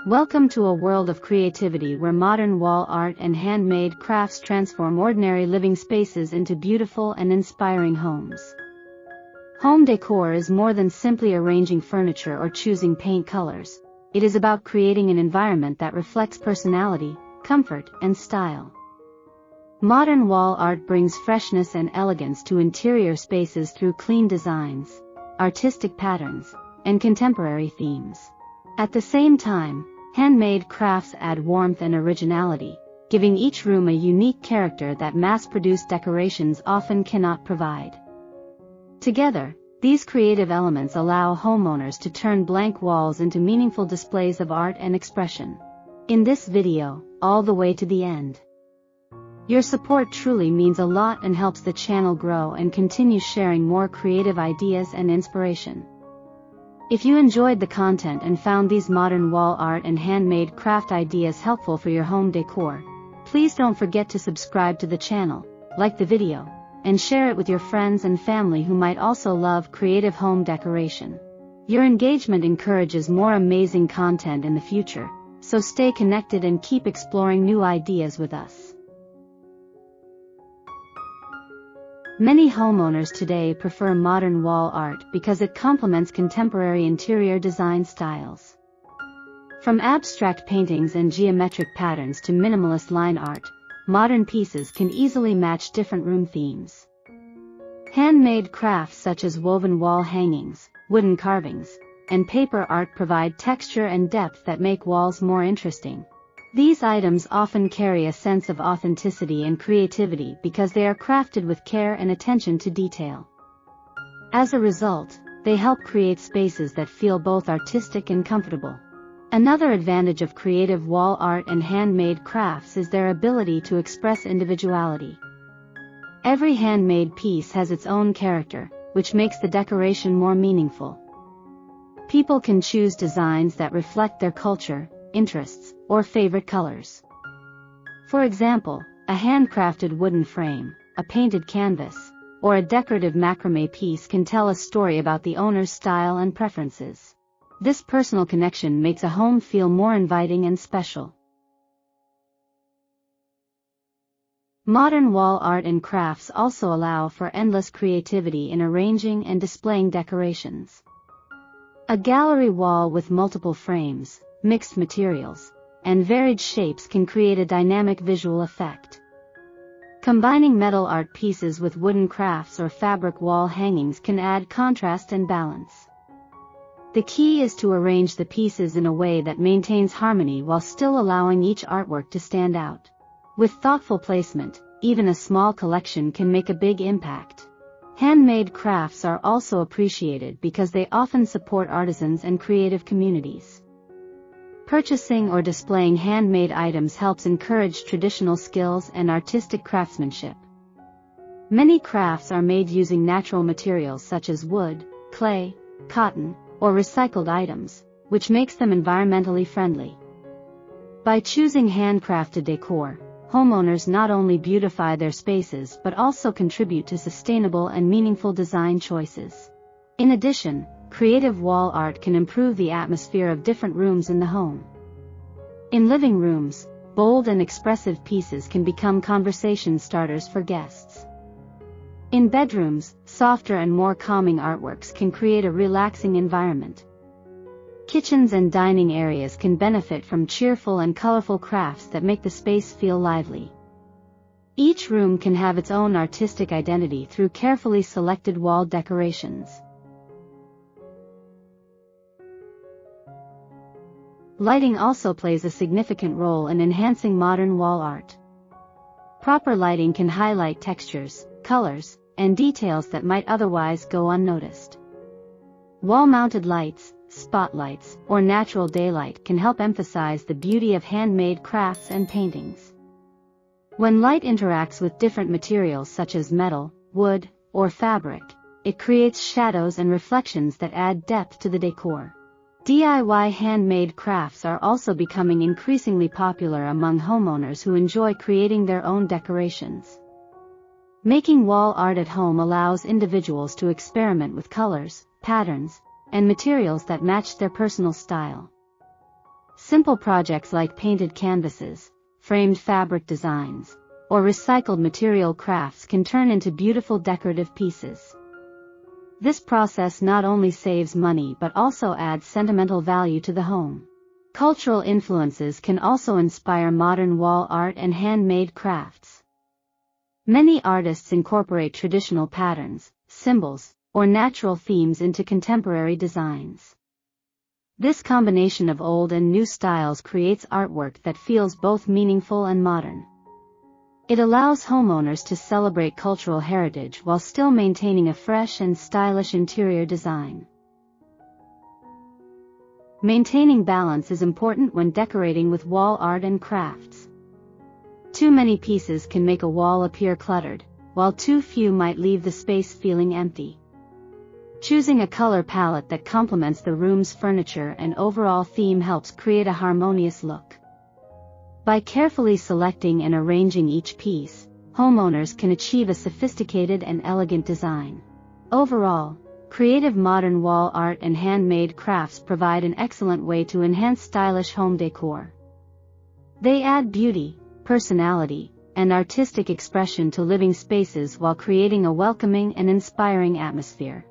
Welcome to a world of creativity where modern wall art and handmade crafts transform ordinary living spaces into beautiful and inspiring homes. Home decor is more than simply arranging furniture or choosing paint colors. It is about creating an environment that reflects personality, comfort, and style. Modern wall art brings freshness and elegance to interior spaces through clean designs, artistic patterns, and contemporary themes. At the same time, handmade crafts add warmth and originality, giving each room a unique character that mass-produced decorations often cannot provide. Together, these creative elements allow homeowners to turn blank walls into meaningful displays of art and expression. In this video, all the way to the end. Your support truly means a lot and helps the channel grow and continue sharing more creative ideas and inspiration. If you enjoyed the content and found these modern wall art and handmade craft ideas helpful for your home decor, please don't forget to subscribe to the channel, like the video, and share it with your friends and family who might also love creative home decoration. Your engagement encourages more amazing content in the future, so stay connected and keep exploring new ideas with us. Many homeowners today prefer modern wall art because it complements contemporary interior design styles. From abstract paintings and geometric patterns to minimalist line art, modern pieces can easily match different room themes. Handmade crafts such as woven wall hangings, wooden carvings, and paper art provide texture and depth that make walls more interesting. These items often carry a sense of authenticity and creativity because they are crafted with care and attention to detail. As a result, they help create spaces that feel both artistic and comfortable. Another advantage of creative wall art and handmade crafts is their ability to express individuality. Every handmade piece has its own character, which makes the decoration more meaningful. People can choose designs that reflect their culture, interests, or favorite colors. For example, a handcrafted wooden frame, a painted canvas, or a decorative macrame piece can tell a story about the owner's style and preferences. This personal connection makes a home feel more inviting and special. Modern wall art and crafts also allow for endless creativity in arranging and displaying decorations. A gallery wall with multiple frames, mixed materials, and varied shapes can create a dynamic visual effect. Combining metal art pieces with wooden crafts or fabric wall hangings can add contrast and balance. The key is to arrange the pieces in a way that maintains harmony while still allowing each artwork to stand out. With thoughtful placement, even a small collection can make a big impact. Handmade crafts are also appreciated because they often support artisans and creative communities. Purchasing or displaying handmade items helps encourage traditional skills and artistic craftsmanship. Many crafts are made using natural materials such as wood, clay, cotton, or recycled items, which makes them environmentally friendly. By choosing handcrafted decor, homeowners not only beautify their spaces but also contribute to sustainable and meaningful design choices. In addition, creative wall art can improve the atmosphere of different rooms in the home. In living rooms, bold and expressive pieces can become conversation starters for guests. In bedrooms, softer and more calming artworks can create a relaxing environment. Kitchens and dining areas can benefit from cheerful and colorful crafts that make the space feel lively. Each room can have its own artistic identity through carefully selected wall decorations. Lighting also plays a significant role in enhancing modern wall art. Proper lighting can highlight textures, colors, and details that might otherwise go unnoticed. Wall-mounted lights, spotlights, or natural daylight can help emphasize the beauty of handmade crafts and paintings. When light interacts with different materials such as metal, wood, or fabric, it creates shadows and reflections that add depth to the decor. DIY handmade crafts are also becoming increasingly popular among homeowners who enjoy creating their own decorations. Making wall art at home allows individuals to experiment with colors, patterns, and materials that match their personal style. Simple projects like painted canvases, framed fabric designs, or recycled material crafts can turn into beautiful decorative pieces. This process not only saves money but also adds sentimental value to the home. Cultural influences can also inspire modern wall art and handmade crafts. Many artists incorporate traditional patterns, symbols, or natural themes into contemporary designs. This combination of old and new styles creates artwork that feels both meaningful and modern. It allows homeowners to celebrate cultural heritage while still maintaining a fresh and stylish interior design. Maintaining balance is important when decorating with wall art and crafts. Too many pieces can make a wall appear cluttered, while too few might leave the space feeling empty. Choosing a color palette that complements the room's furniture and overall theme helps create a harmonious look. By carefully selecting and arranging each piece, homeowners can achieve a sophisticated and elegant design. Overall, creative modern wall art and handmade crafts provide an excellent way to enhance stylish home decor. They add beauty, personality, and artistic expression to living spaces while creating a welcoming and inspiring atmosphere.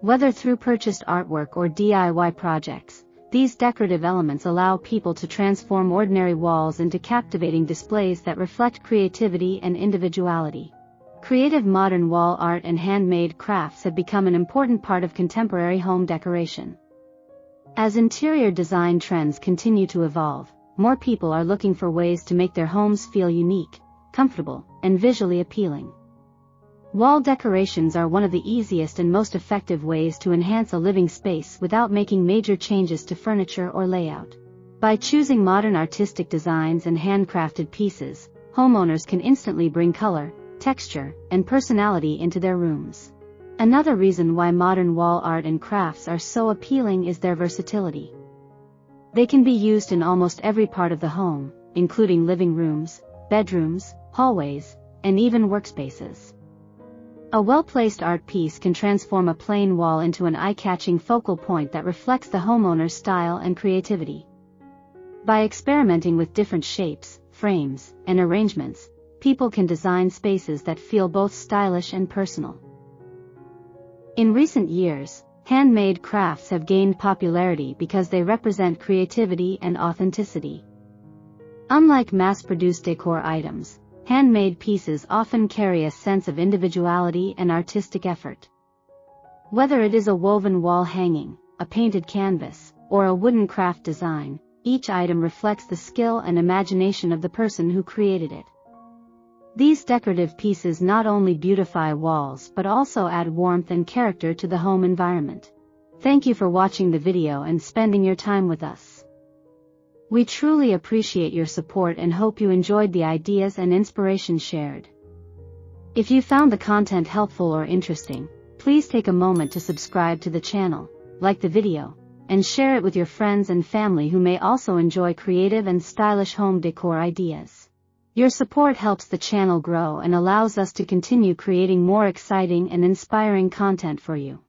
Whether through purchased artwork or DIY projects, these decorative elements allow people to transform ordinary walls into captivating displays that reflect creativity and individuality. Creative modern wall art and handmade crafts have become an important part of contemporary home decoration. As interior design trends continue to evolve, more people are looking for ways to make their homes feel unique, comfortable, and visually appealing. Wall decorations are one of the easiest and most effective ways to enhance a living space without making major changes to furniture or layout. By choosing modern artistic designs and handcrafted pieces, homeowners can instantly bring color, texture, and personality into their rooms. Another reason why modern wall art and crafts are so appealing is their versatility. They can be used in almost every part of the home, including living rooms, bedrooms, hallways, and even workspaces. A well-placed art piece can transform a plain wall into an eye-catching focal point that reflects the homeowner's style and creativity. By experimenting with different shapes, frames, and arrangements, people can design spaces that feel both stylish and personal. In recent years, handmade crafts have gained popularity because they represent creativity and authenticity. Unlike mass-produced decor items, handmade pieces often carry a sense of individuality and artistic effort. Whether it is a woven wall hanging, a painted canvas, or a wooden craft design, each item reflects the skill and imagination of the person who created it. These decorative pieces not only beautify walls but also add warmth and character to the home environment. Thank you for watching the video and spending your time with us. We truly appreciate your support and hope you enjoyed the ideas and inspiration shared. If you found the content helpful or interesting, please take a moment to subscribe to the channel, like the video, and share it with your friends and family who may also enjoy creative and stylish home decor ideas. Your support helps the channel grow and allows us to continue creating more exciting and inspiring content for you.